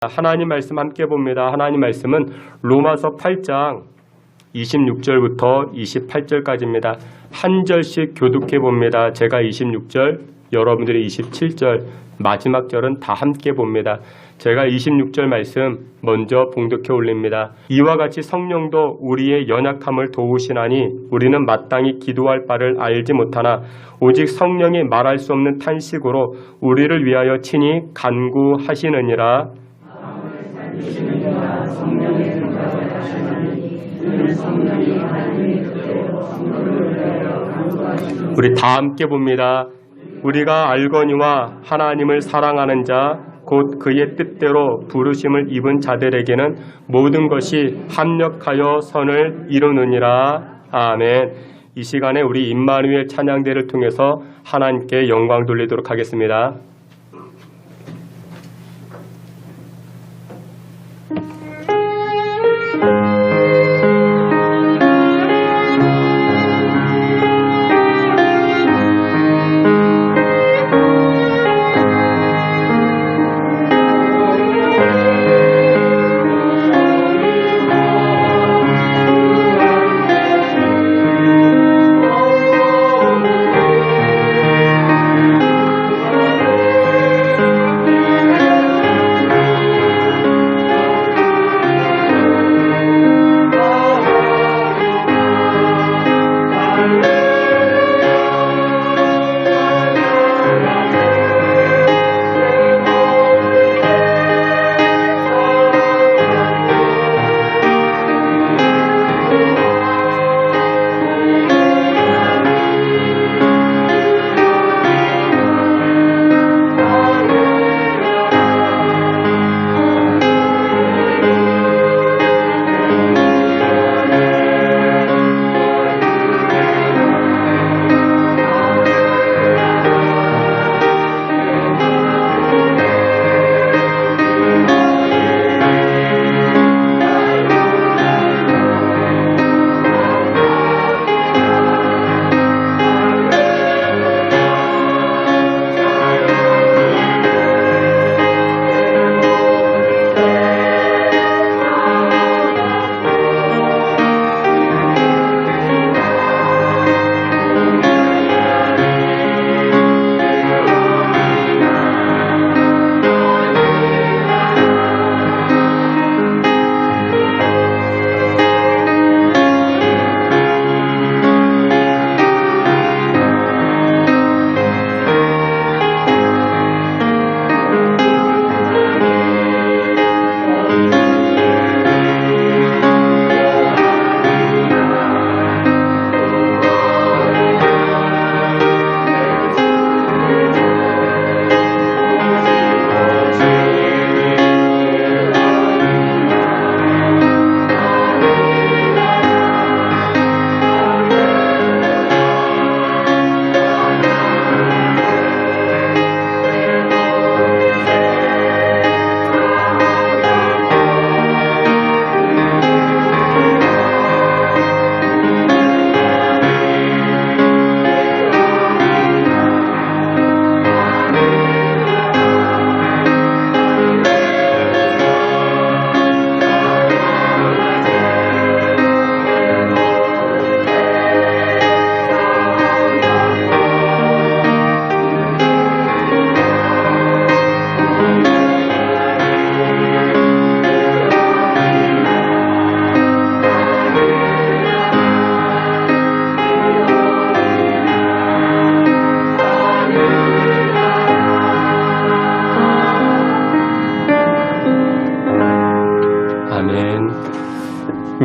하나님 말씀 함께 봅니다. 하나님 말씀은 로마서 8장 26절부터 28절까지입니다. 한 절씩 교독해 봅니다. 제가 26절, 여러분들이 27절, 마지막 절은 다 함께 봅니다. 제가 26절 말씀 먼저 봉독해 올립니다. 이와 같이 성령도 우리의 연약함을 도우시나니 우리는 마땅히 기도할 바를 알지 못하나 오직 성령이 말할 수 없는 탄식으로 우리를 위하여 친히 간구하시느니라. 우리 다 함께 봅니다. 우리가 알거니와 하나님을 사랑하는 자 곧 그의 뜻대로 부르심을 입은 자들에게는 모든 것이 합력하여 선을 이루느니라. 아멘. 이 시간에 우리 임마누엘 찬양대를 통해서 하나님께 영광 돌리도록 하겠습니다.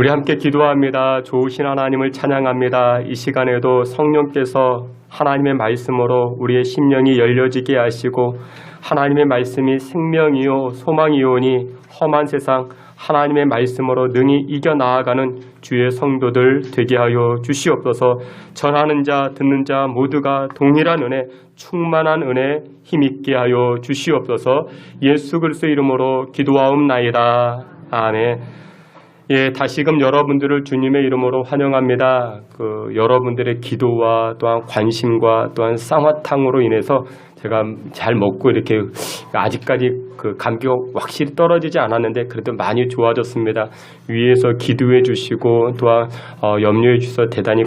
우리 함께 기도합니다. 좋으신 하나님을 찬양합니다. 이 시간에도 성령께서 하나님의 말씀으로 우리의 심령이 열려지게 하시고 하나님의 말씀이 생명이요 소망이오니 험한 세상 하나님의 말씀으로 능히 이겨나아가는 주의 성도들 되게 하여 주시옵소서. 전하는 자 듣는 자 모두가 동일한 은혜 충만한 은혜 힘있게 하여 주시옵소서. 예수 그리스도 이름으로 기도하옵나이다. 아멘. 예, 다시금 여러분들을 주님의 이름으로 환영합니다. 여러분들의 기도와 또한 관심과 또한 쌍화탕으로 인해서 제가 잘 먹고 이렇게 아직까지 그 감기가 확실히 떨어지지 않았는데 그래도 많이 좋아졌습니다. 위에서 기도해 주시고 또한 염려해 주셔서 대단히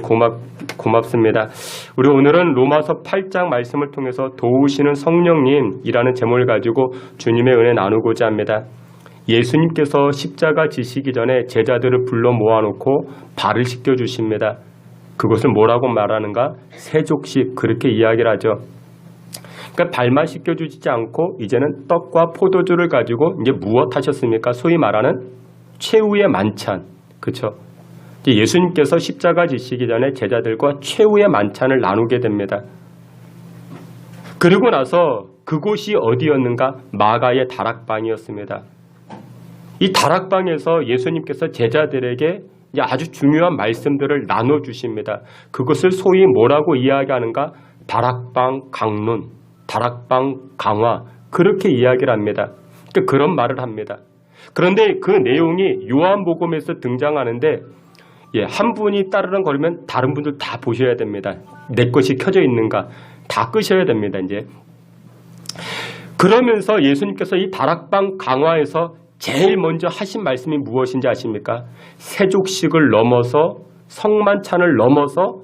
고맙습니다. 우리 오늘은 로마서 8장 말씀을 통해서 도우시는 성령님이라는 제목을 가지고 주님의 은혜 나누고자 합니다. 예수님께서 십자가 지시기 전에 제자들을 불러 모아놓고 발을 씻겨주십니다. 그것을 뭐라고 말하는가? 세족식, 그렇게 이야기를 하죠. 그러니까 발만 씻겨주지 않고 이제는 떡과 포도주를 가지고 이제 무엇 하셨습니까? 소위 말하는 최후의 만찬. 그렇죠? 예수님께서 십자가 지시기 전에 제자들과 최후의 만찬을 나누게 됩니다. 그리고 나서 그곳이 어디였는가? 마가의 다락방이었습니다. 이 다락방에서 예수님께서 제자들에게 아주 중요한 말씀들을 나눠주십니다. 그것을 소위 뭐라고 이야기하는가? 다락방 강론, 다락방 강화, 그렇게 이야기를 합니다. 그러니까 그런 말을 합니다. 그런데 그 내용이 요한복음에서 등장하는데 한 분이 따르릉거리면 다른 분들 다 보셔야 됩니다. 내 것이 켜져 있는가 다 끄셔야 됩니다. 이제 그러면서 예수님께서 이 다락방 강화에서 제일 먼저 하신 말씀이 무엇인지 아십니까? 세족식을 넘어서 성만찬을 넘어서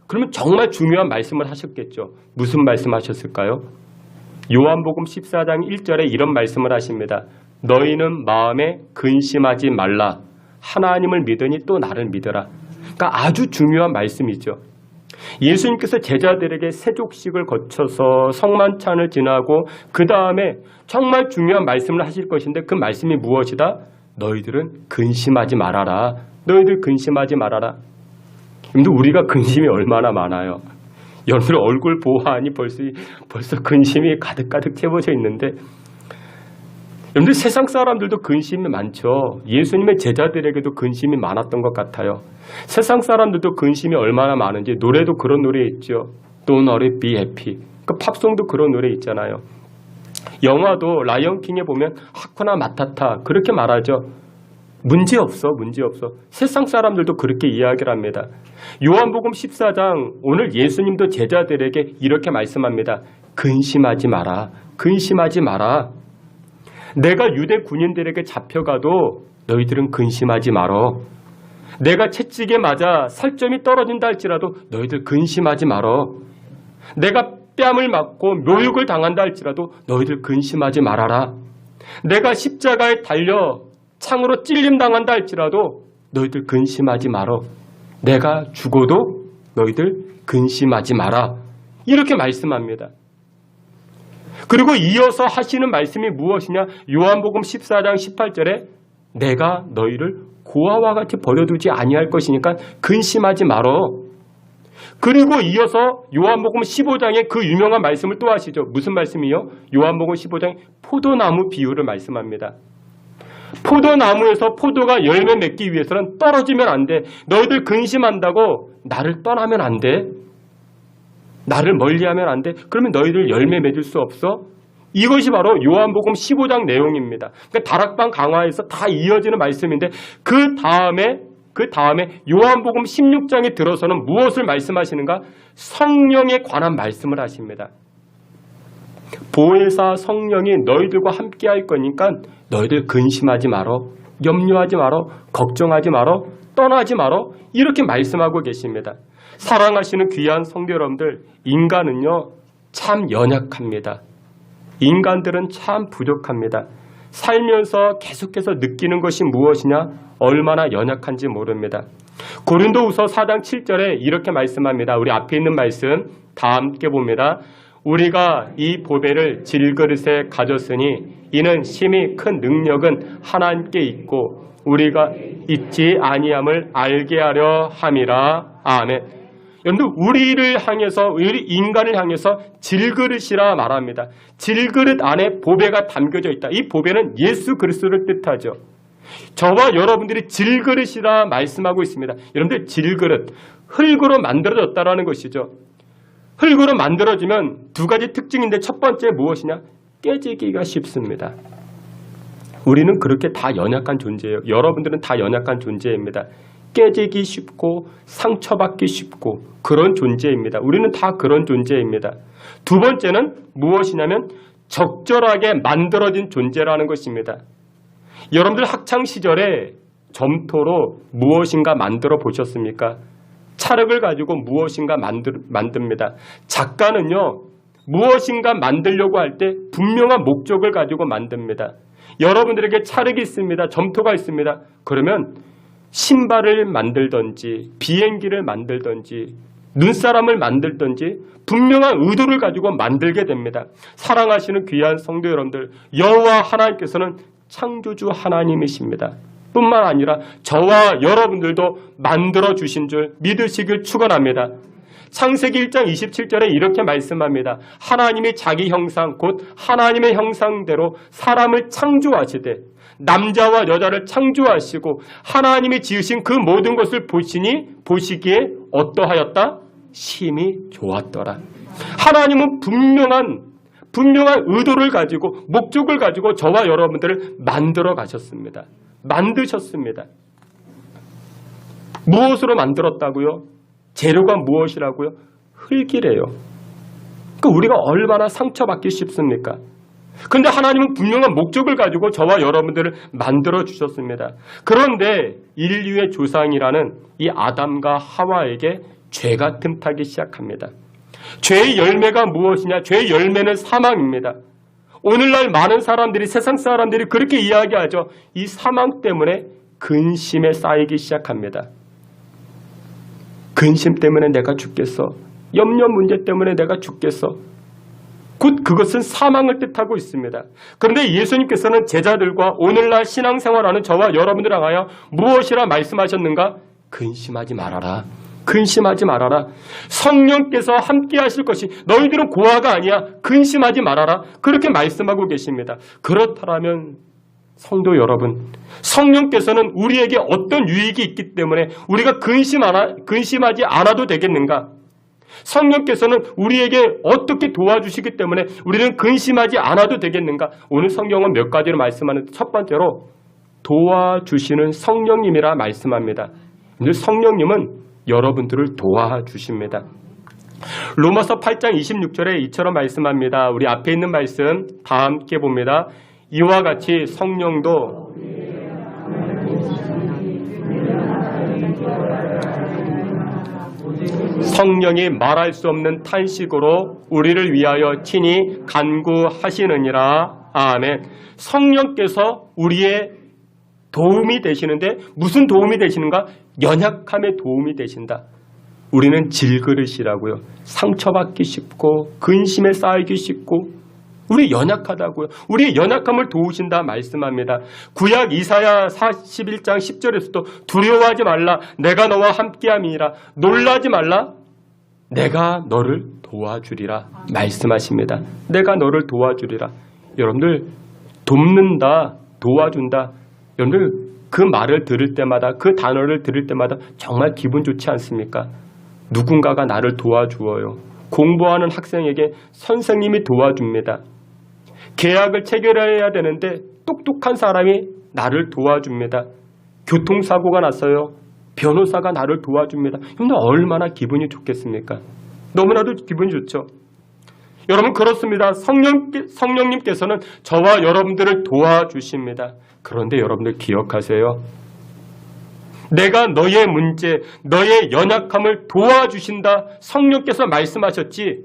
그러면 정말 중요한 말씀을 하셨겠죠. 무슨 말씀 하셨을까요? 요한복음 14장 1절에 이런 말씀을 하십니다. 너희는 마음에 근심하지 말라. 하나님을 믿으니 또 나를 믿으라. 그러니까 아주 중요한 말씀이죠. 예수님께서 제자들에게 세족식을 거쳐서 성만찬을 지나고 그 다음에 정말 중요한 말씀을 하실 것인데 그 말씀이 무엇이다? 너희들은 근심하지 말아라. 너희들 근심하지 말아라. 근데 우리가 근심이 얼마나 많아요. 여러분 얼굴 보아하니 벌써 근심이 가득가득 채워져 있는데 여러분들 세상 사람들도 근심이 많죠. 예수님의 제자들에게도 근심이 많았던 것 같아요. 세상 사람들도 근심이 얼마나 많은지 노래도 그런 노래 있죠. Don't worry, be happy. 그 팝송도 그런 노래 있잖아요. 영화도 라이언킹에 보면 하쿠나 마타타 그렇게 말하죠. 문제없어. 세상 사람들도 그렇게 이야기를 합니다. 요한복음 14장 오늘 예수님도 제자들에게 이렇게 말씀합니다. 근심하지 마라. 근심하지 마라. 내가 유대 군인들에게 잡혀가도 너희들은 근심하지 말어. 내가 채찍에 맞아 살점이 떨어진다 할지라도 너희들 근심하지 말어. 내가 뺨을 맞고 묘육을 당한다 할지라도 너희들 근심하지 말아라. 내가 십자가에 달려 창으로 찔림당한다 할지라도 너희들 근심하지 말어. 내가 죽어도 너희들 근심하지 마라. 이렇게 말씀합니다. 그리고 이어서 하시는 말씀이 무엇이냐? 요한복음 14장 18절에 내가 너희를 고아와 같이 버려두지 아니할 것이니까 근심하지 말어. 그리고 이어서 요한복음 15장에 그 유명한 말씀을 또 하시죠. 무슨 말씀이요? 요한복음 15장에 포도나무 비유를 말씀합니다. 포도나무에서 포도가 열매 맺기 위해서는 떨어지면 안 돼. 너희들 근심한다고 나를 떠나면 안 돼. 나를 멀리하면 안 돼. 그러면 너희들 열매 맺을 수 없어. 이것이 바로 요한복음 15장 내용입니다. 그러니까 다락방 강화에서 다 이어지는 말씀인데 그 다음에 요한복음 16장에 들어서는 무엇을 말씀하시는가? 성령에 관한 말씀을 하십니다. 보혜사 성령이 너희들과 함께 할 거니까 너희들 근심하지 말어. 염려하지 말어. 걱정하지 말어. 떠나지 말어. 이렇게 말씀하고 계십니다. 사랑하시는 귀한 성도 여러분들, 인간은요 참 연약합니다. 인간들은 참 부족합니다. 살면서 계속해서 느끼는 것이 무엇이냐? 얼마나 연약한지 모릅니다. 고린도후서 4장 7절에 이렇게 말씀합니다. 우리 앞에 있는 말씀 다 함께 봅니다. 우리가 이 보배를 질그릇에 가졌으니 이는 심히 큰 능력은 하나님께 있고 우리가 있지 아니함을 알게 하려 함이라. 아멘. 여러분들 우리를 향해서 우리 인간을 향해서 질그릇이라 말합니다. 질그릇 안에 보배가 담겨져 있다. 이 보배는 예수 그리스도를 뜻하죠. 저와 여러분들이 질그릇이라 말씀하고 있습니다. 여러분들 질그릇, 흙으로 만들어졌다라는 것이죠. 흙으로 만들어지면 두 가지 특징인데 첫 번째 무엇이냐? 깨지기가 쉽습니다. 우리는 그렇게 다 연약한 존재예요. 여러분들은 다 연약한 존재입니다. 깨지기 쉽고 상처받기 쉽고 그런 존재입니다. 우리는 다 그런 존재입니다. 두 번째는 무엇이냐면 적절하게 만들어진 존재라는 것입니다. 여러분들 학창시절에 점토로 무엇인가 만들어 보셨습니까? 찰흙을 가지고 무엇인가 만듭니다. 작가는요, 무엇인가 만들려고 할 때 분명한 목적을 가지고 만듭니다. 여러분들에게 찰흙이 있습니다. 점토가 있습니다. 그러면 신발을 만들든지 비행기를 만들든지 눈사람을 만들든지 분명한 의도를 가지고 만들게 됩니다. 사랑하시는 귀한 성도 여러분들, 여호와 하나님께서는 창조주 하나님이십니다. 뿐만 아니라 저와 여러분들도 만들어주신 줄 믿으시길 축원합니다. 창세기 1장 27절에 이렇게 말씀합니다. 하나님이 자기 형상 곧 하나님의 형상대로 사람을 창조하시되 남자와 여자를 창조하시고 하나님이 지으신 그 모든 것을 보시기에 어떠하였다? 심히 좋았더라. 하나님은 분명한 의도를 가지고 목적을 가지고 저와 여러분들을 만들어 가셨습니다. 만드셨습니다. 무엇으로 만들었다고요? 재료가 무엇이라고요? 흙이래요. 그러니까 우리가 얼마나 상처받기 쉽습니까? 그런데 하나님은 분명한 목적을 가지고 저와 여러분들을 만들어 주셨습니다. 그런데 인류의 조상이라는 이 아담과 하와에게 죄가 틈타기 시작합니다. 죄의 열매가 무엇이냐? 죄의 열매는 사망입니다. 오늘날 많은 사람들이, 세상 사람들이 그렇게 이야기하죠. 이 사망 때문에 근심에 쌓이기 시작합니다. 근심 때문에 내가 죽겠어. 염려 문제 때문에 내가 죽겠어. 곧 그것은 사망을 뜻하고 있습니다. 그런데 예수님께서는 제자들과 오늘날 신앙생활하는 저와 여러분들을 향하여 무엇이라 말씀하셨는가? 근심하지 말아라. 근심하지 말아라. 성령께서 함께 하실 것이 너희들은 고아가 아니야. 근심하지 말아라. 그렇게 말씀하고 계십니다. 그렇다면 성도 여러분, 성령께서는 우리에게 어떤 유익이 있기 때문에 우리가 근심하지 않아도 되겠는가? 성령께서는 우리에게 어떻게 도와주시기 때문에 우리는 근심하지 않아도 되겠는가? 오늘 성경은 몇 가지로 말씀하는데 첫 번째로 도와주시는 성령님이라 말씀합니다. 성령님은 여러분들을 도와주십니다. 로마서 8장 26절에 이처럼 말씀합니다. 우리 앞에 있는 말씀 다 함께 봅니다. 이와 같이 성령도 성령이 말할 수 없는 탄식으로 우리를 위하여 친히 간구하시느니라. 아멘. 성령께서 우리의 도움이 되시는데 무슨 도움이 되시는가? 연약함에 도움이 되신다. 우리는 질그릇이라고요. 상처받기 쉽고 근심에 쌓이기 쉽고 우리 연약하다고요. 우리의 연약함을 도우신다 말씀합니다. 구약 이사야 41장 10절에서도 두려워하지 말라. 내가 너와 함께함이니라. 놀라지 말라. 내가 너를 도와주리라 말씀하십니다. 내가 너를 도와주리라. 여러분들 돕는다, 도와준다. 여러분들 그 말을 들을 때마다 그 단어를 들을 때마다 정말 기분 좋지 않습니까? 누군가가 나를 도와주어요. 공부하는 학생에게 선생님이 도와줍니다. 계약을 체결해야 되는데 똑똑한 사람이 나를 도와줍니다. 교통사고가 났어요. 변호사가 나를 도와줍니다. 여러분 얼마나 기분이 좋겠습니까? 너무나도 기분이 좋죠. 여러분 그렇습니다. 성령님께서는 저와 여러분들을 도와주십니다. 그런데 여러분들 기억하세요. 내가 너의 문제, 너의 연약함을 도와주신다. 성령께서 말씀하셨지.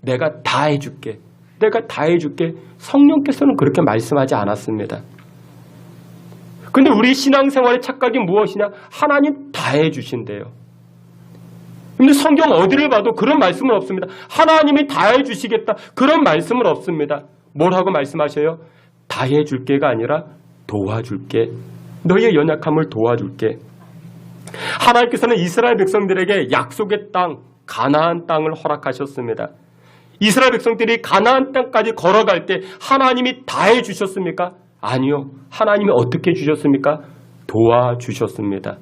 내가 다 해줄게. 내가 다 해줄게. 성령께서는 그렇게 말씀하지 않았습니다. 근데 우리 신앙생활의 착각이 무엇이냐? 하나님 다 해주신대요. 근데 성경 어디를 봐도 그런 말씀은 없습니다. 하나님이 다 해주시겠다. 그런 말씀은 없습니다. 뭐라고 말씀하셔요? 다 해줄게가 아니라 도와줄게. 너의 연약함을 도와줄게. 하나님께서는 이스라엘 백성들에게 약속의 땅, 가나안 땅을 허락하셨습니다. 이스라엘 백성들이 가나안 땅까지 걸어갈 때 하나님이 다 해주셨습니까? 아니요. 하나님이 어떻게 주셨습니까? 도와주셨습니다.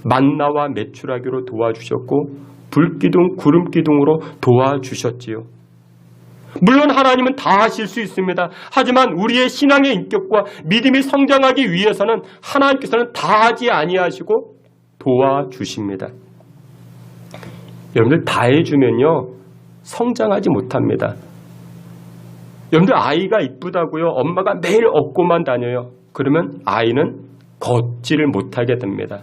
만나와 메추라기로 도와주셨고 불기둥, 구름기둥으로 도와주셨지요. 물론 하나님은 다 하실 수 있습니다. 하지만 우리의 신앙의 인격과 믿음이 성장하기 위해서는 하나님께서는 다 하지 아니하시고 도와주십니다. 여러분들 다 해주면요 성장하지 못합니다. 여러분들 아이가 이쁘다고요 엄마가 매일 업고만 다녀요. 그러면 아이는 걷지를 못하게 됩니다.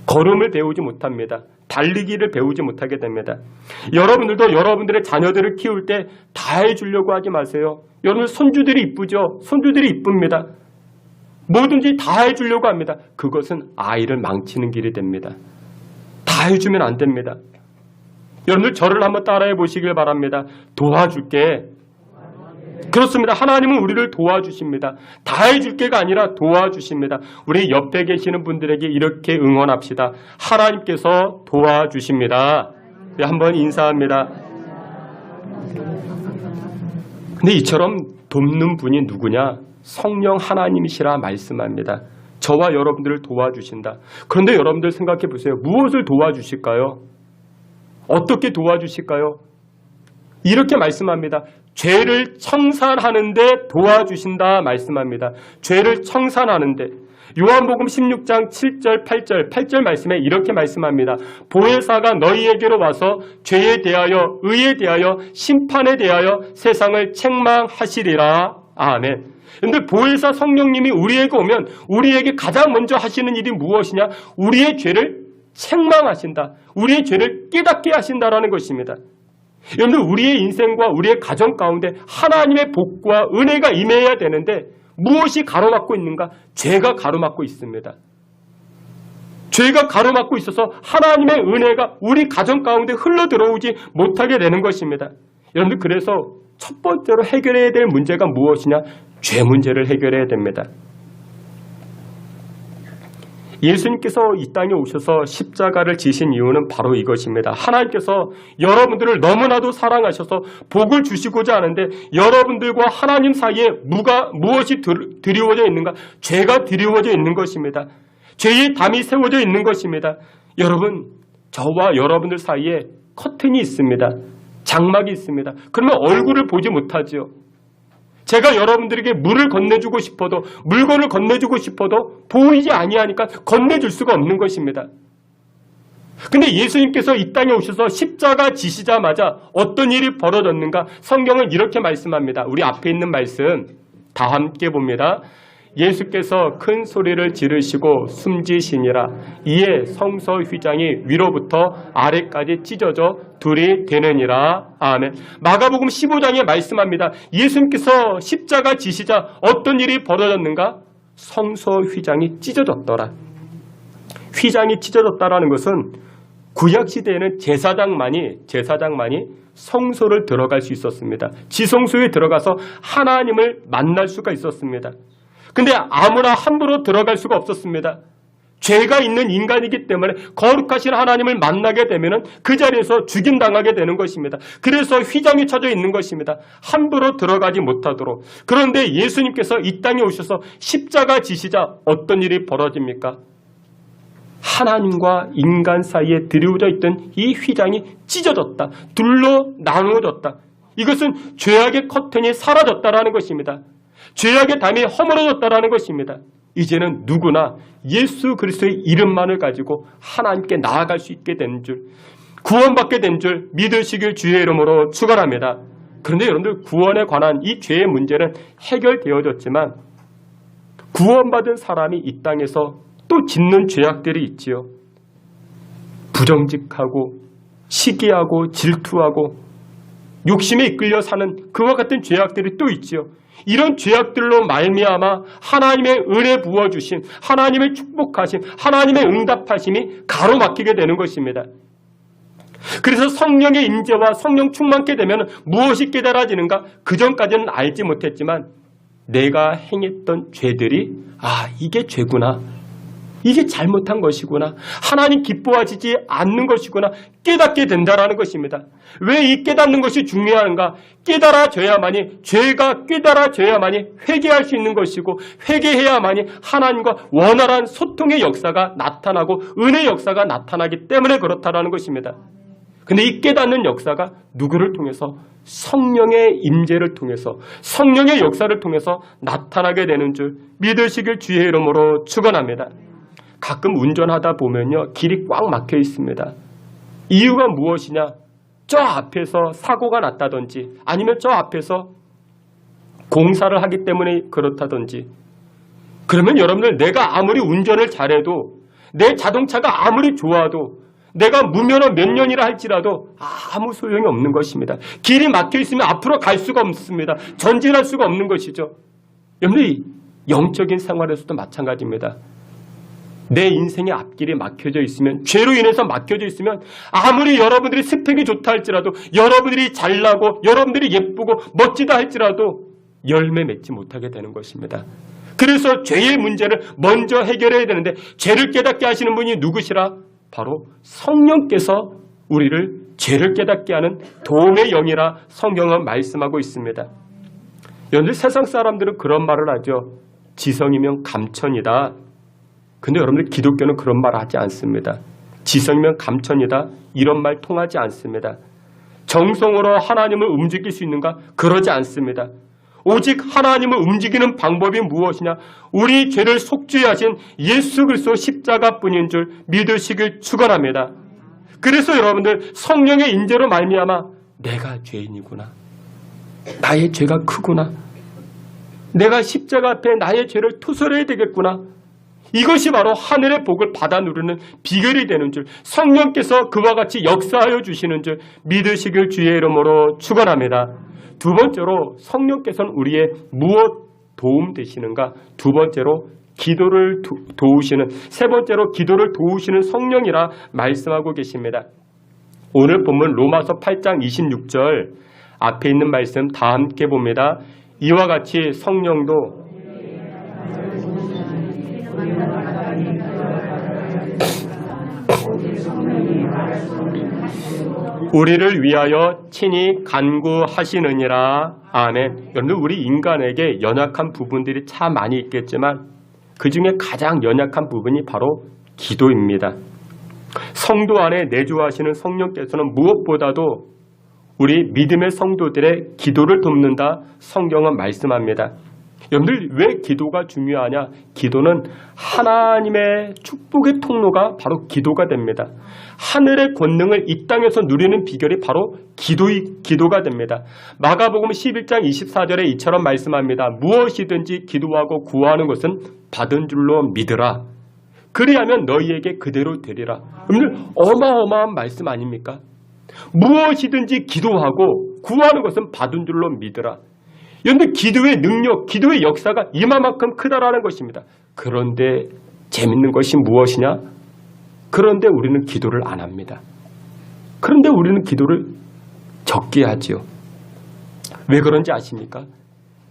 걸음을 배우지 못합니다. 달리기를 배우지 못하게 됩니다. 여러분들도 여러분들의 자녀들을 키울 때 다 해주려고 하지 마세요. 여러분 손주들이 이쁘죠? 손주들이 이쁩니다. 뭐든지 다 해주려고 합니다. 그것은 아이를 망치는 길이 됩니다. 다 해주면 안 됩니다. 여러분들 저를 한번 따라해 보시길 바랍니다. 도와줄게. 그렇습니다. 하나님은 우리를 도와주십니다. 다 해줄게가 아니라 도와주십니다. 우리 옆에 계시는 분들에게 이렇게 응원합시다. 하나님께서 도와주십니다. 한번 인사합니다. 근데 이처럼 돕는 분이 누구냐? 성령 하나님이시라 말씀합니다. 저와 여러분들을 도와주신다. 그런데 여러분들 생각해 보세요. 무엇을 도와주실까요? 어떻게 도와주실까요? 이렇게 말씀합니다. 죄를 청산하는데 도와주신다 말씀합니다. 죄를 청산하는데. 요한복음 16장 7절 8절 말씀에 이렇게 말씀합니다. 보혜사가 너희에게로 와서 죄에 대하여 의에 대하여 심판에 대하여 세상을 책망하시리라. 아멘. 그런데 보혜사 성령님이 우리에게 오면 우리에게 가장 먼저 하시는 일이 무엇이냐? 우리의 죄를 책망하신다. 우리의 죄를 깨닫게 하신다라는 것입니다. 여러분들 우리의 인생과 우리의 가정 가운데 하나님의 복과 은혜가 임해야 되는데 무엇이 가로막고 있는가? 죄가 가로막고 있습니다. 죄가 가로막고 있어서 하나님의 은혜가 우리 가정 가운데 흘러 들어오지 못하게 되는 것입니다. 여러분들 그래서 첫 번째로 해결해야 될 문제가 무엇이냐? 죄 문제를 해결해야 됩니다. 예수님께서 이 땅에 오셔서 십자가를 지신 이유는 바로 이것입니다. 하나님께서 여러분들을 너무나도 사랑하셔서 복을 주시고자 하는데 여러분들과 하나님 사이에 무엇이 드리워져 있는가? 죄가 드리워져 있는 것입니다. 죄의 담이 세워져 있는 것입니다. 여러분, 저와 여러분들 사이에 커튼이 있습니다. 장막이 있습니다. 그러면 얼굴을 보지 못하죠. 제가 여러분들에게 물을 건네주고 싶어도 물건을 건네주고 싶어도 보이지 아니하니까 건네줄 수가 없는 것입니다. 근데 예수님께서 이 땅에 오셔서 십자가 지시자마자 어떤 일이 벌어졌는가? 성경은 이렇게 말씀합니다. 우리 앞에 있는 말씀 다 함께 봅니다. 예수께서 큰 소리를 지르시고 숨지시니라. 이에 성서 휘장이 위로부터 아래까지 찢어져 둘이 되느니라. 아멘. 마가복음 15장에 말씀합니다. 예수님께서 십자가 지시자 어떤 일이 벌어졌는가? 성서 휘장이 찢어졌더라. 휘장이 찢어졌다라는 것은 구약시대에는 제사장만이 성소를 들어갈 수 있었습니다. 지성소에 들어가서 하나님을 만날 수가 있었습니다. 근데 아무나 함부로 들어갈 수가 없었습니다. 죄가 있는 인간이기 때문에 거룩하신 하나님을 만나게 되면 그 자리에서 죽임당하게 되는 것입니다. 그래서 휘장이 쳐져 있는 것입니다. 함부로 들어가지 못하도록. 그런데 예수님께서 이 땅에 오셔서 십자가 지시자 어떤 일이 벌어집니까? 하나님과 인간 사이에 드리워져 있던 이 휘장이 찢어졌다. 둘로 나누어졌다. 이것은 죄악의 커튼이 사라졌다라는 것입니다. 죄악의 담이 허물어졌다라는 것입니다. 이제는 누구나 예수 그리스도의 이름만을 가지고 하나님께 나아갈 수 있게 된 줄, 구원받게 된 줄 믿으시길 주의 이름으로 축원합니다. 그런데 여러분들 구원에 관한 이 죄의 문제는 해결되어졌지만 구원받은 사람이 이 땅에서 또 짓는 죄악들이 있지요. 부정직하고 시기하고 질투하고 욕심에 이끌려 사는 그와 같은 죄악들이 또 있지요. 이런 죄악들로 말미암아 하나님의 은혜 부어주신 하나님의 축복하심 하나님의 응답하심이 가로막히게 되는 것입니다. 그래서 성령의 임재와 성령 충만케 되면 무엇이 깨달아지는가? 그전까지는 알지 못했지만 내가 행했던 죄들이 이게 죄구나. 이게 잘못한 것이구나. 하나님 기뻐하시지 않는 것이구나. 깨닫게 된다라는 것입니다. 왜 이 깨닫는 것이 중요한가? 깨달아져야만이 죄가 깨달아져야만이 회개할 수 있는 것이고 회개해야만이 하나님과 원활한 소통의 역사가 나타나고 은혜의 역사가 나타나기 때문에 그렇다라는 것입니다. 근데 이 깨닫는 역사가 누구를 통해서? 성령의 임재를 통해서 성령의 역사를 통해서 나타나게 되는 줄 믿으시길 주의 이름으로 축원합니다. 가끔 운전하다 보면요, 길이 꽉 막혀 있습니다. 이유가 무엇이냐? 저 앞에서 사고가 났다든지 아니면 저 앞에서 공사를 하기 때문에 그렇다든지. 그러면 여러분들, 내가 아무리 운전을 잘해도, 내 자동차가 아무리 좋아도, 내가 무면허 몇 년이라 할지라도 아무 소용이 없는 것입니다. 길이 막혀 있으면 앞으로 갈 수가 없습니다. 전진할 수가 없는 것이죠. 여러분들, 영적인 생활에서도 마찬가지입니다. 내 인생의 앞길이 막혀져 있으면, 죄로 인해서 막혀져 있으면 아무리 여러분들이 스펙이 좋다 할지라도, 여러분들이 잘나고 여러분들이 예쁘고 멋지다 할지라도 열매 맺지 못하게 되는 것입니다. 그래서 죄의 문제를 먼저 해결해야 되는데, 죄를 깨닫게 하시는 분이 누구시라? 바로 성령께서 우리를 죄를 깨닫게 하는 도움의 영이라 성경은 말씀하고 있습니다. 여러분들, 세상 사람들은 그런 말을 하죠. 지성이면 감천이다. 근데 여러분들, 기독교는 그런 말 하지 않습니다. 지성이면 감천이다, 이런 말 통하지 않습니다. 정성으로 하나님을 움직일 수 있는가? 그러지 않습니다. 오직 하나님을 움직이는 방법이 무엇이냐? 우리 죄를 속죄하신 예수 그리스도 십자가뿐인 줄 믿으시길 축원합니다. 그래서 여러분들, 성령의 인재로 말미암아 내가 죄인이구나, 나의 죄가 크구나, 내가 십자가 앞에 나의 죄를 토설해야 되겠구나, 이것이 바로 하늘의 복을 받아 누리는 비결이 되는 줄, 성령께서 그와 같이 역사하여 주시는 줄 믿으시길 주의 이름으로 축원합니다. 두 번째로, 성령께서는 우리의 무엇 도움 되시는가? 두 번째로, 기도를 도우시는, 세 번째로 기도를 도우시는 성령이라 말씀하고 계십니다. 오늘 본문 로마서 8장 26절 앞에 있는 말씀 다 함께 봅니다. 이와 같이 성령도 우리를 위하여 친히 간구하시느니라. 아멘. 여러분, 우리 인간에게 연약한 부분들이 참 많이 있겠지만 그 중에 가장 연약한 부분이 바로 기도입니다. 성도 안에 내주하시는 성령께서는 무엇보다도 우리 믿음의 성도들의 기도를 돕는다, 성경은 말씀합니다. 여러분들, 왜 기도가 중요하냐? 기도는 하나님의 축복의 통로가 바로 기도가 됩니다. 하늘의 권능을 이 땅에서 누리는 비결이 바로 기도가 됩니다. 마가복음 11장 24절에 이처럼 말씀합니다. 무엇이든지 기도하고 구하는 것은 받은 줄로 믿으라. 그리하면 너희에게 그대로 되리라. 여러분들, 어마어마한 말씀 아닙니까? 무엇이든지 기도하고 구하는 것은 받은 줄로 믿으라. 그런데 기도의 능력, 기도의 역사가 이만큼 크다라는 것입니다. 그런데 재밌는 것이 무엇이냐? 그런데 우리는 기도를 안 합니다. 그런데 우리는 기도를 적게 하지요. 왜 그런지 아십니까?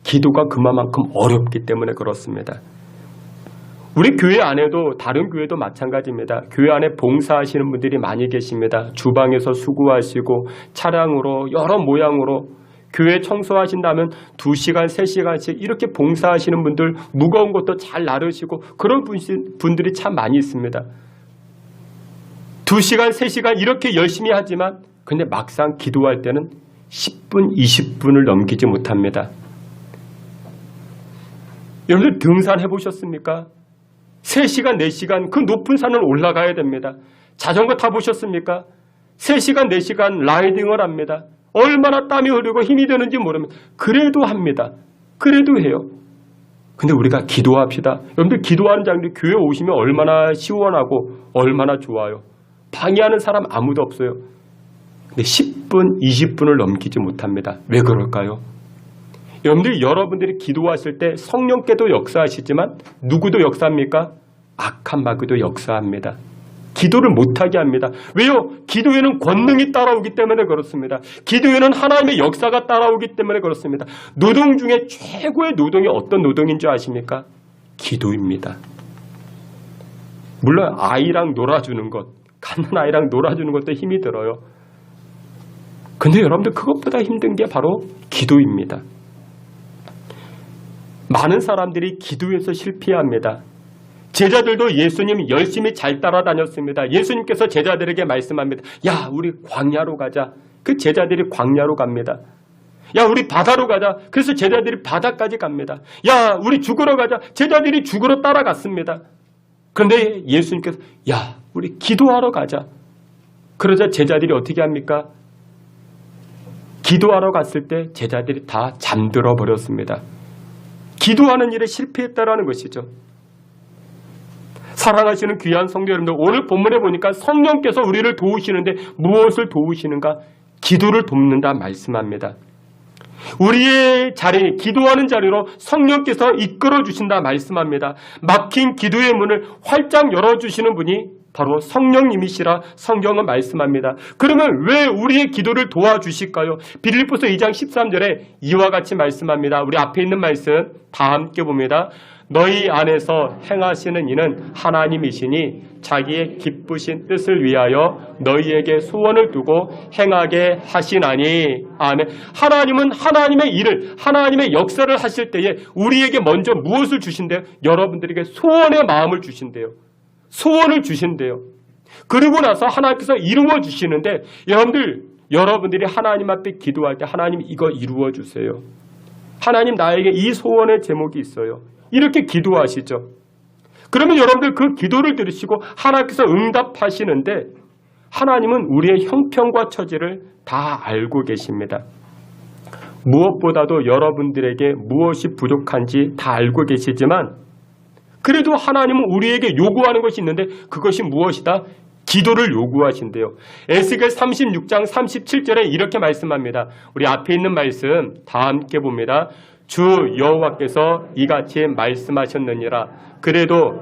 기도가 그만큼 어렵기 때문에 그렇습니다. 우리 교회 안에도, 다른 교회도 마찬가지입니다. 교회 안에 봉사하시는 분들이 많이 계십니다. 주방에서 수고하시고 차량으로 여러 모양으로 교회 청소하신다면 2시간, 3시간씩 이렇게 봉사하시는 분들, 무거운 것도 잘 나르시고 그런 분들이 참 많이 있습니다. 2시간, 3시간 이렇게 열심히 하지만 근데 막상 기도할 때는 10분, 20분을 넘기지 못합니다. 여러분들, 등산해 보셨습니까? 3시간, 4시간 그 높은 산을 올라가야 됩니다. 자전거 타보셨습니까? 3시간, 4시간 라이딩을 합니다. 얼마나 땀이 흐르고 힘이 드는지 모릅니다. 그래도 합니다. 그래도 해요. 근데 우리가 기도합시다. 여러분들, 기도하는 장면이 교회 오시면 얼마나 시원하고 얼마나 좋아요. 방해하는 사람 아무도 없어요. 근데 10분, 20분을 넘기지 못합니다. 왜 그럴까요? 여러분들이 기도하실 때 성령께도 역사하시지만 누구도 역사합니까? 악한 마귀도 역사합니다. 기도를 못하게 합니다. 왜요? 기도에는 권능이 따라오기 때문에 그렇습니다. 기도에는 하나님의 역사가 따라오기 때문에 그렇습니다. 노동 중에 최고의 노동이 어떤 노동인 줄 아십니까? 기도입니다. 물론 아이랑 놀아주는 것, 갓난아이랑 놀아주는 것도 힘이 들어요. 근데 여러분들, 그것보다 힘든 게 바로 기도입니다. 많은 사람들이 기도에서 실패합니다. 제자들도 예수님 열심히 잘 따라다녔습니다. 예수님께서 제자들에게 말씀합니다. 야, 우리 광야로 가자. 그 제자들이 광야로 갑니다. 야, 우리 바다로 가자. 그래서 제자들이 바다까지 갑니다. 야, 우리 죽으러 가자. 제자들이 죽으러 따라갔습니다. 그런데 예수님께서 야, 우리 기도하러 가자. 그러자 제자들이 어떻게 합니까? 기도하러 갔을 때 제자들이 다 잠들어 버렸습니다. 기도하는 일에 실패했다라는 것이죠. 사랑하시는 귀한 성도 여러분들, 오늘 본문에 보니까 성령께서 우리를 도우시는데 무엇을 도우시는가? 기도를 돕는다 말씀합니다. 우리의 자리, 기도하는 자리로 성령께서 이끌어 주신다 말씀합니다. 막힌 기도의 문을 활짝 열어주시는 분이 바로 성령님이시라 성경은 말씀합니다. 그러면 왜 우리의 기도를 도와주실까요? 빌립보서 2장 13절에 이와 같이 말씀합니다. 우리 앞에 있는 말씀 다 함께 봅니다. 너희 안에서 행하시는 이는 하나님이시니 자기의 기쁘신 뜻을 위하여 너희에게 소원을 두고 행하게 하시나니. 아멘. 하나님은 하나님의 일을, 하나님의 역사를 하실 때에 우리에게 먼저 무엇을 주신대요? 여러분들에게 소원의 마음을 주신대요. 소원을 주신대요. 그러고 나서 하나님께서 이루어 주시는데 여러분들이 하나님 앞에 기도할 때 하나님 이거 이루어 주세요. 하나님 나에게 이 소원의 제목이 있어요. 이렇게 기도하시죠. 그러면 여러분들 그 기도를 들으시고 하나님께서 응답하시는데 하나님은 우리의 형편과 처지를 다 알고 계십니다. 무엇보다도 여러분들에게 무엇이 부족한지 다 알고 계시지만 그래도 하나님은 우리에게 요구하는 것이 있는데 그것이 무엇이다? 기도를 요구하신대요. 에스겔 36장 37절에 이렇게 말씀합니다. 우리 앞에 있는 말씀 다 함께 봅니다. 주 여호와께서 이같이 말씀하셨느니라. 그래도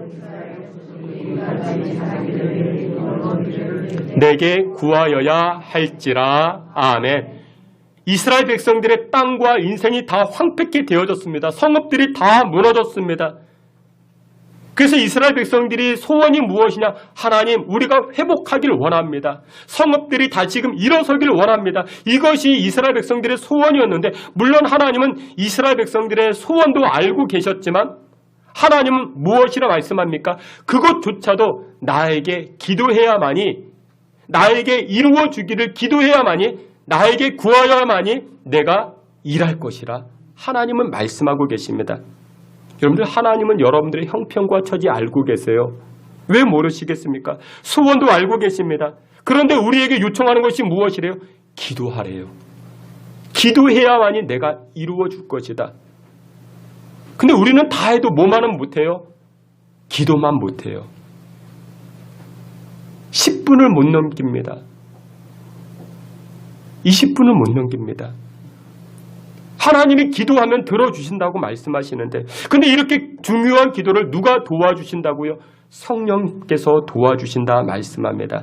내게 구하여야 할지라. 아멘. 이스라엘 백성들의 땅과 인생이 다 황폐케 되어졌습니다. 성읍들이 다 무너졌습니다. 그래서 이스라엘 백성들이 소원이 무엇이냐? 하나님, 우리가 회복하기를 원합니다. 성읍들이 다 지금 일어서기를 원합니다. 이것이 이스라엘 백성들의 소원이었는데 물론 하나님은 이스라엘 백성들의 소원도 알고 계셨지만 하나님은 무엇이라 말씀합니까? 그것조차도 나에게 기도해야만이, 나에게 이루어 주기를 기도해야만이, 나에게 구하여야만이 내가 일할 것이라 하나님은 말씀하고 계십니다. 여러분들, 하나님은 여러분들의 형편과 처지 알고 계세요. 왜 모르시겠습니까? 소원도 알고 계십니다. 그런데 우리에게 요청하는 것이 무엇이래요? 기도하래요. 기도해야만이 내가 이루어 줄 것이다. 근데 우리는 다 해도 뭐만은 못해요? 기도만 못해요. 10분을 못 넘깁니다. 20분을 못 넘깁니다. 하나님이 기도하면 들어주신다고 말씀하시는데 근데 이렇게 중요한 기도를 누가 도와주신다고요? 성령께서 도와주신다 말씀합니다.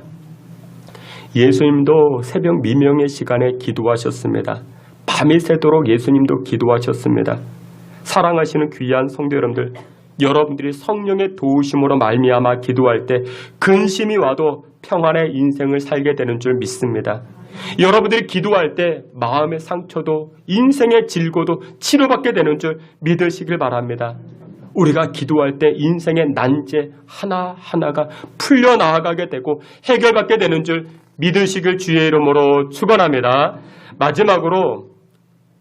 예수님도 새벽 미명의 시간에 기도하셨습니다. 밤이 새도록 예수님도 기도하셨습니다. 사랑하시는 귀한 성도 여러분들, 여러분들이 성령의 도우심으로 말미암아 기도할 때 근심이 와도 평안의 인생을 살게 되는 줄 믿습니다. 여러분들이 기도할 때 마음의 상처도 인생의 질고도 치료받게 되는 줄 믿으시길 바랍니다. 우리가 기도할 때 인생의 난제 하나하나가 풀려나가게 되고 해결받게 되는 줄 믿으시길 주의 이름으로 축원합니다. 마지막으로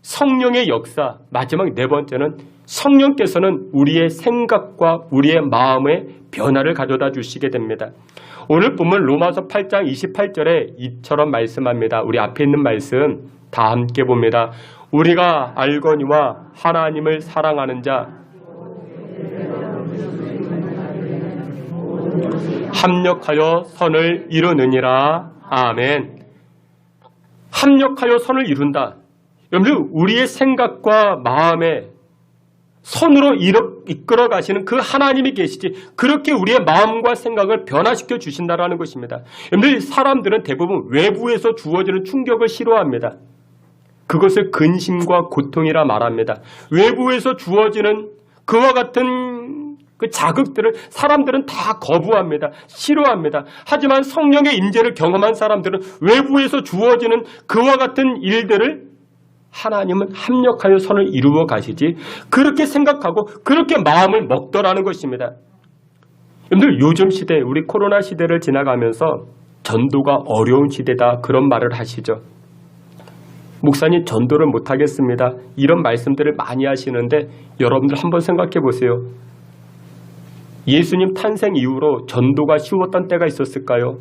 성령의 역사, 마지막 네 번째는 성령께서는 우리의 생각과 우리의 마음의 변화를 가져다 주시게 됩니다. 오늘 본문 로마서 8장 28절에 이처럼 말씀합니다. 우리 앞에 있는 말씀 다 함께 봅니다. 우리가 알거니와 하나님을 사랑하는 자 합력하여 선을 이루느니라. 아멘. 합력하여 선을 이룬다. 여러분, 우리의 생각과 마음에 선으로 이끌어 가시는 그 하나님이 계시지 그렇게 우리의 마음과 생각을 변화시켜 주신다라는 것입니다. 여러분들, 사람들은 대부분 외부에서 주어지는 충격을 싫어합니다. 그것을 근심과 고통이라 말합니다. 외부에서 주어지는 그와 같은 그 자극들을 사람들은 다 거부합니다. 싫어합니다. 하지만 성령의 임재를 경험한 사람들은 외부에서 주어지는 그와 같은 일들을 하나님은 합력하여 선을 이루어 가시지 그렇게 생각하고 그렇게 마음을 먹더라는 것입니다. 여러분들, 요즘 시대, 우리 코로나 시대를 지나가면서 전도가 어려운 시대다 그런 말을 하시죠. 목사님, 전도를 못하겠습니다. 이런 말씀들을 많이 하시는데 여러분들 한번 생각해 보세요. 예수님 탄생 이후로 전도가 쉬웠던 때가 있었을까요?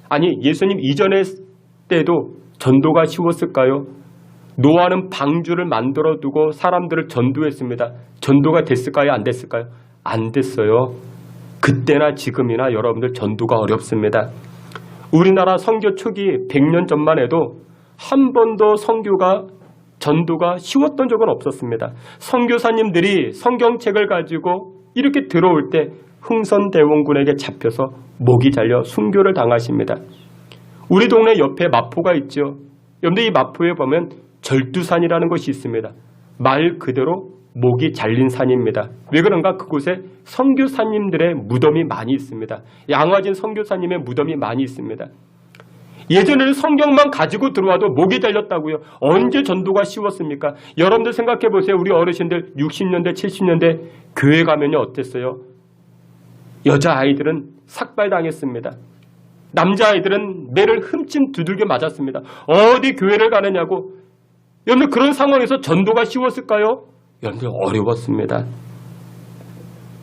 아니, 예수님 이전의 때도 전도가 쉬웠을까요? 노아는 방주를 만들어 두고 사람들을 전도했습니다. 전도가 됐을까요? 안 됐을까요? 안 됐어요. 그때나 지금이나 여러분들 전도가 어렵습니다. 우리나라 선교 초기 100년 전만 해도 한 번도 전도가 쉬웠던 적은 없었습니다. 선교사님들이 성경책을 가지고 이렇게 들어올 때 흥선대원군에게 잡혀서 목이 잘려 순교를 당하십니다. 우리 동네 옆에 마포가 있죠. 여러분들 이 마포에 보면 절두산이라는 것이 있습니다. 말 그대로 목이 잘린 산입니다. 왜 그런가? 그곳에 선교사님들의 무덤이 많이 있습니다. 양화진 선교사님의 무덤이 많이 있습니다. 예전에는 성경만 가지고 들어와도 목이 잘렸다고요. 언제 전도가 쉬웠습니까? 여러분들 생각해 보세요. 우리 어르신들 60년대 70년대 교회 가면요 어땠어요? 여자아이들은 삭발당했습니다. 남자아이들은 매를 흠씬 두들겨 맞았습니다. 어디 교회를 가느냐고. 여러분들 그런 상황에서 전도가 쉬웠을까요? 여러분들 어려웠습니다.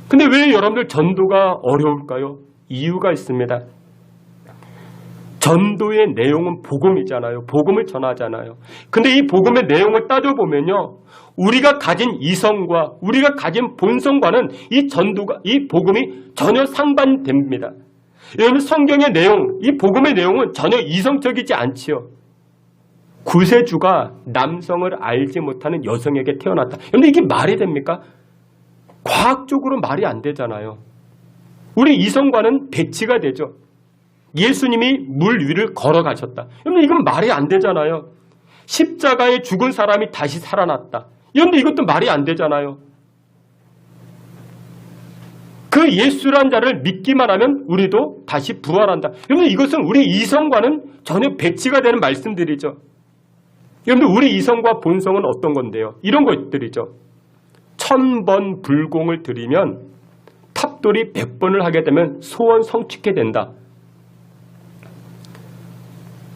근데 왜 여러분들 전도가 어려울까요? 이유가 있습니다. 전도의 내용은 복음이잖아요. 복음을 전하잖아요. 근데 이 복음의 내용을 따져보면요. 우리가 가진 이성과 우리가 가진 본성과는 이 복음이 전혀 상반됩니다. 여러분 성경의 내용, 이 복음의 내용은 전혀 이성적이지 않지요. 구세주가 남성을 알지 못하는 여성에게 태어났다. 그런데 이게 말이 됩니까? 과학적으로 말이 안 되잖아요. 우리 이성과는 배치가 되죠. 예수님이 물 위를 걸어가셨다. 그런데 이건 말이 안 되잖아요. 십자가에 죽은 사람이 다시 살아났다. 그런데 이것도 말이 안 되잖아요. 그 예수란 자를 믿기만 하면 우리도 다시 부활한다. 그런데 이것은 우리 이성과는 전혀 배치가 되는 말씀들이죠. 여러분들 우리 이성과 본성은 어떤 건데요? 이런 것들이죠. 1000번 불공을 드리면 탑돌이 100번을 하게 되면 소원 성취게 된다.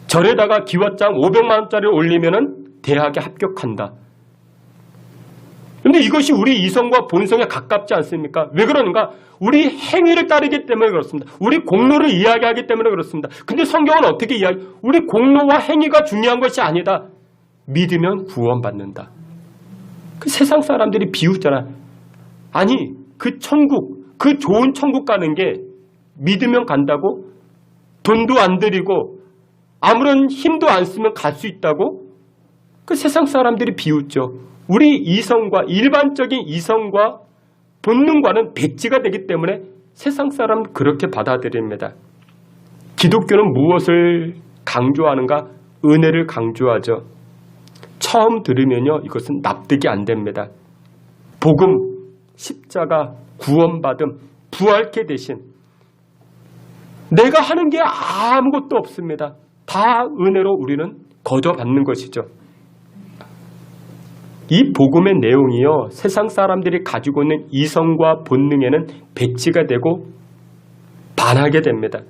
절에다가 기와장 500만 원짜리를 올리면 대학에 합격한다. 그런데 이것이 우리 이성과 본성에 가깝지 않습니까? 왜 그러는가? 우리 행위를 따르기 때문에 그렇습니다. 우리 공로를 이야기하기 때문에 그렇습니다. 근데 성경은 어떻게 우리 공로와 행위가 중요한 것이 아니다. 믿으면 구원받는다. 그 세상 사람들이 비웃잖아. 아니 그 천국, 그 좋은 천국 가는 게 믿으면 간다고? 돈도 안 들이고 아무런 힘도 안 쓰면 갈 수 있다고? 그 세상 사람들이 비웃죠. 우리 이성과 일반적인 이성과 본능과는 배치가 되기 때문에 세상 사람은 그렇게 받아들입니다. 기독교는 무엇을 강조하는가? 은혜를 강조하죠. 처음 들으면요 이것은 납득이 안 됩니다. 복음, 십자가, 구원받음, 부활케 되신 내가 하는 게 아무것도 없습니다. 다 은혜로 우리는 거저받는 것이죠. 이 복음의 내용이요 세상 사람들이 가지고 있는 이성과 본능에는 배치가 되고 반하게 됩니다.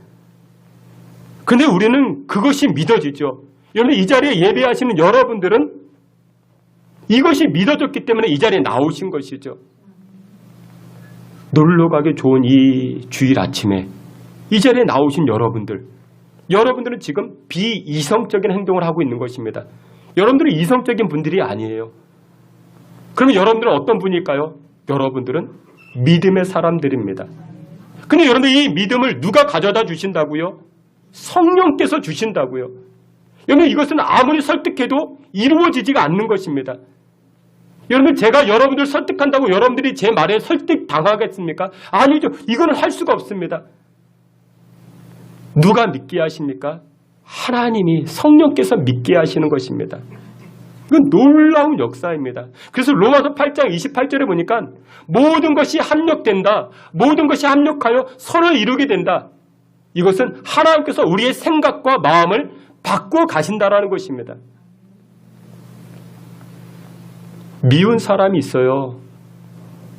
근데 우리는 그것이 믿어지죠. 여러분 이 자리에 예배하시는 여러분들은 이것이 믿어졌기 때문에 이 자리에 나오신 것이죠. 놀러가기 좋은 이 주일 아침에 이 자리에 나오신 여러분들은 지금 비이성적인 행동을 하고 있는 것입니다. 여러분들은 이성적인 분들이 아니에요. 그러면 여러분들은 어떤 분일까요? 여러분들은 믿음의 사람들입니다. 근데 여러분들 이 믿음을 누가 가져다 주신다고요? 성령께서 주신다고요. 여러분 이것은 아무리 설득해도 이루어지지가 않는 것입니다. 여러분 제가 여러분들 설득한다고 여러분들이 제 말에 설득당하겠습니까? 아니죠. 이거는 할 수가 없습니다. 누가 믿게 하십니까? 하나님이 성령께서 믿게 하시는 것입니다. 이건 놀라운 역사입니다. 그래서 로마서 8장 28절에 보니까 모든 것이 합력된다. 모든 것이 합력하여 선을 이루게 된다. 이것은 하나님께서 우리의 생각과 마음을 바꾸어 가신다라는 것입니다. 미운 사람이 있어요.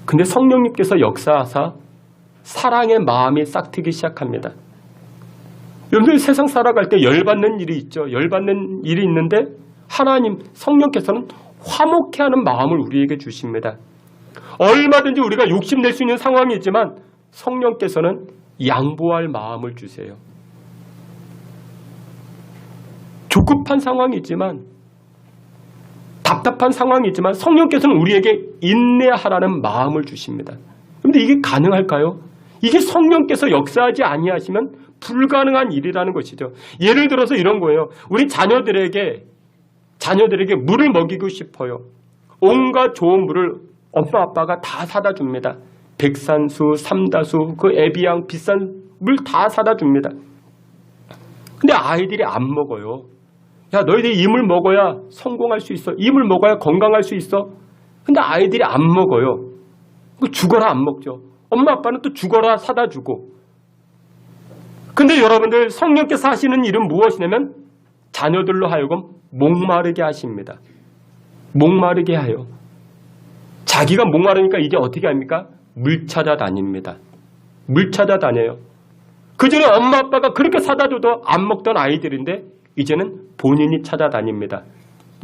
근데 성령님께서 역사하사 사랑의 마음이 싹트기 시작합니다. 여러분들 세상 살아갈 때 열받는 일이 있죠. 열받는 일이 있는데 하나님 성령께서는 화목해 하는 마음을 우리에게 주십니다. 얼마든지 우리가 욕심낼 수 있는 상황이지만 성령께서는 양보할 마음을 주세요. 조급한 상황이지만, 답답한 상황이지만 성령께서는 우리에게 인내하라는 마음을 주십니다. 그런데 이게 가능할까요? 이게 성령께서 역사하지 아니하시면 불가능한 일이라는 것이죠. 예를 들어서 이런 거예요. 우리 자녀들에게 물을 먹이고 싶어요. 온갖 좋은 물을 엄마 아빠가 다 사다 줍니다. 백산수, 삼다수, 그 에비앙 비싼 물 다 사다 줍니다. 근데 아이들이 안 먹어요. 야, 너희들이 이 물 먹어야 성공할 수 있어. 이 물 먹어야 건강할 수 있어. 근데 아이들이 안 먹어요. 죽어라 안 먹죠. 엄마 아빠는 또 죽어라 사다 주고. 근데 여러분들, 성령께서 하시는 일은 무엇이냐면 자녀들로 하여금 목마르게 하십니다. 목마르게 해요. 자기가 목마르니까 이제 어떻게 합니까? 물 찾아다닙니다. 물 찾아다녀요. 그전에 엄마 아빠가 그렇게 사다 줘도 안 먹던 아이들인데 이제는 본인이 찾아다닙니다.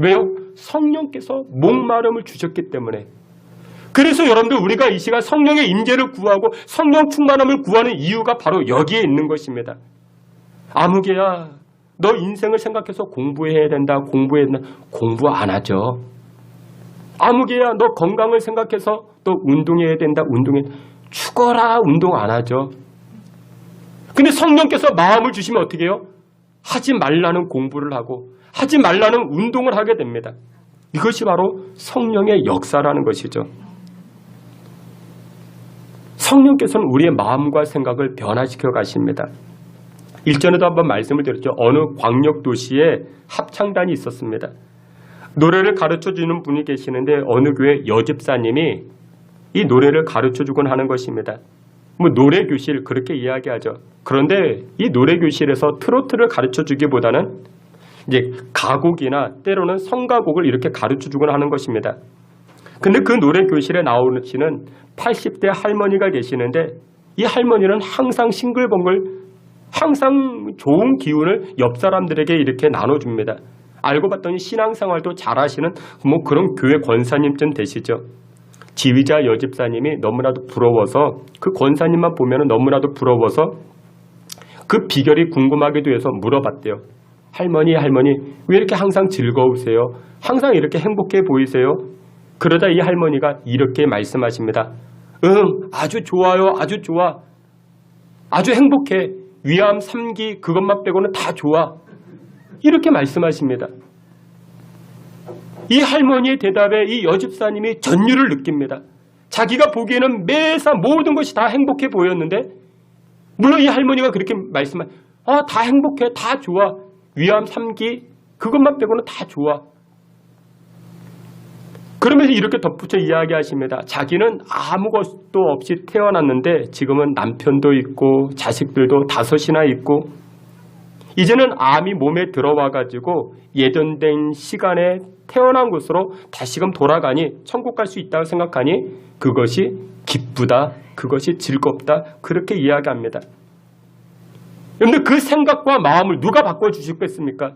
왜요? 성령께서 목마름을 주셨기 때문에. 그래서 여러분들, 우리가 이 시간 성령의 임재를 구하고 성령 충만함을 구하는 이유가 바로 여기에 있는 것입니다. 아무개야, 너 인생을 생각해서 공부해야 된다. 공부 안 하죠. 아무개야, 너 건강을 생각해서 또 운동해야 된다. 죽어라, 운동 안 하죠. 근데 성령께서 마음을 주시면 어떻게 해요? 하지 말라는 공부를 하고 하지 말라는 운동을 하게 됩니다. 이것이 바로 성령의 역사라는 것이죠. 성령께서는 우리의 마음과 생각을 변화시켜 가십니다. 일전에도 한번 말씀을 드렸죠. 어느 광역도시에 합창단이 있었습니다. 노래를 가르쳐주는 분이 계시는데 어느 교회 여집사님이 이 노래를 가르쳐주곤 하는 것입니다. 노래교실 그렇게 이야기하죠. 그런데 이 노래교실에서 트로트를 가르쳐주기보다는 이제 가곡이나 때로는 성가곡을 이렇게 가르쳐주곤 하는 것입니다. 근데 그 노래교실에 나오시는 80대 할머니가 계시는데 이 할머니는 항상 싱글벙글, 항상 좋은 기운을 옆 사람들에게 이렇게 나눠줍니다. 알고 봤더니 신앙생활도 잘하시는 그런 교회 권사님쯤 되시죠. 지휘자 여집사님이 너무나도 부러워서, 그 권사님만 보면 너무나도 부러워서 그 비결이 궁금하기도 해서 물어봤대요. 할머니 왜 이렇게 항상 즐거우세요? 항상 이렇게 행복해 보이세요? 그러자 이 할머니가 이렇게 말씀하십니다. 아주 좋아요. 아주 좋아. 아주 행복해. 위암 3기 그것만 빼고는 다 좋아. 이렇게 말씀하십니다. 이 할머니의 대답에 이 여집사님이 전율을 느낍니다. 자기가 보기에는 매사 모든 것이 다 행복해 보였는데, 물론 이 할머니가 그렇게 다 행복해, 다 좋아. 위암 3기 그것만 빼고는 다 좋아. 그러면서 이렇게 덧붙여 이야기하십니다. 자기는 아무것도 없이 태어났는데 지금은 남편도 있고 자식들도 5이나 있고 이제는 암이 몸에 들어와가지고 예정된 시간에 태어난 곳으로 다시금 돌아가니 천국 갈 수 있다고 생각하니 그것이 기쁘다, 그것이 즐겁다, 그렇게 이야기합니다. 그런데 그 생각과 마음을 누가 바꿔주시겠습니까?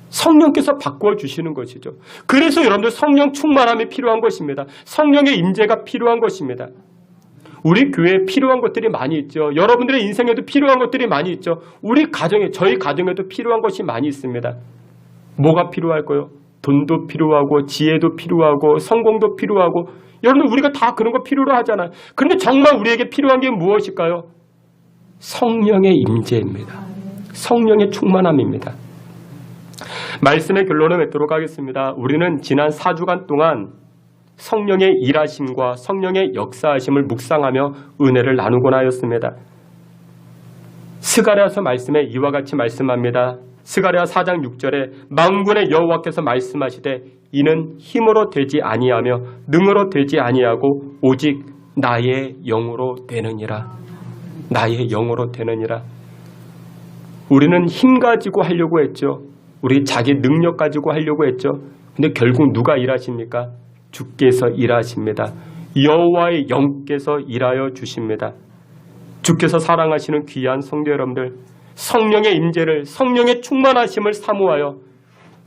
성령께서 바꿔주시는 것이죠. 그래서 여러분들 성령 충만함이 필요한 것입니다. 성령의 임재가 필요한 것입니다. 우리 교회에 필요한 것들이 많이 있죠. 여러분들의 인생에도 필요한 것들이 많이 있죠. 우리 가정에, 저희 가정에도 필요한 것이 많이 있습니다. 뭐가 필요할까요? 돈도 필요하고 지혜도 필요하고 성공도 필요하고, 여러분 우리가 다 그런 거 필요로 하잖아요. 그런데 정말 우리에게 필요한 게 무엇일까요? 성령의 임재입니다. 성령의 충만함입니다. 말씀의 결론을 맺도록 하겠습니다. 우리는 지난 4주간 동안 성령의 일하심과 성령의 역사하심을 묵상하며 은혜를 나누곤 하였습니다. 스가랴서 말씀에 이와 같이 말씀합니다. 스가랴 4장 6절에 만군의 여호와께서 말씀하시되 이는 힘으로 되지 아니하며 능으로 되지 아니하고 오직 나의 영으로 되느니라. 나의 영으로 되느니라. 우리는 힘 가지고 하려고 했죠. 우리 자기 능력 가지고 하려고 했죠. 근데 결국 누가 일하십니까? 주께서 일하십니다. 여호와의 영께서 일하여 주십니다. 주께서 사랑하시는 귀한 성도 여러분들, 성령의 임재를, 성령의 충만하심을 사모하여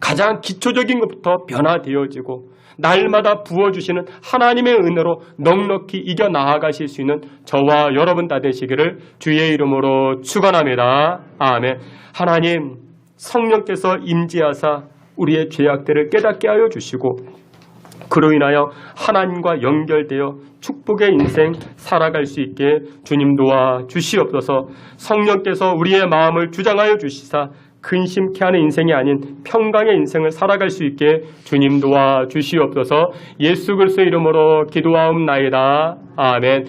가장 기초적인 것부터 변화되어지고 날마다 부어주시는 하나님의 은혜로 넉넉히 이겨 나아가실 수 있는 저와 여러분 다 되시기를 주의 이름으로 축원합니다. 아멘. 하나님, 성령께서 임재하사 우리의 죄악들을 깨닫게 하여 주시고 그로 인하여 하나님과 연결되어 축복의 인생 살아갈 수 있게 주님 도와 주시옵소서. 성령께서 우리의 마음을 주장하여 주시사 근심케 하는 인생이 아닌 평강의 인생을 살아갈 수 있게 주님 도와 주시옵소서. 예수 그리스도의 이름으로 기도하옵나이다. 아멘.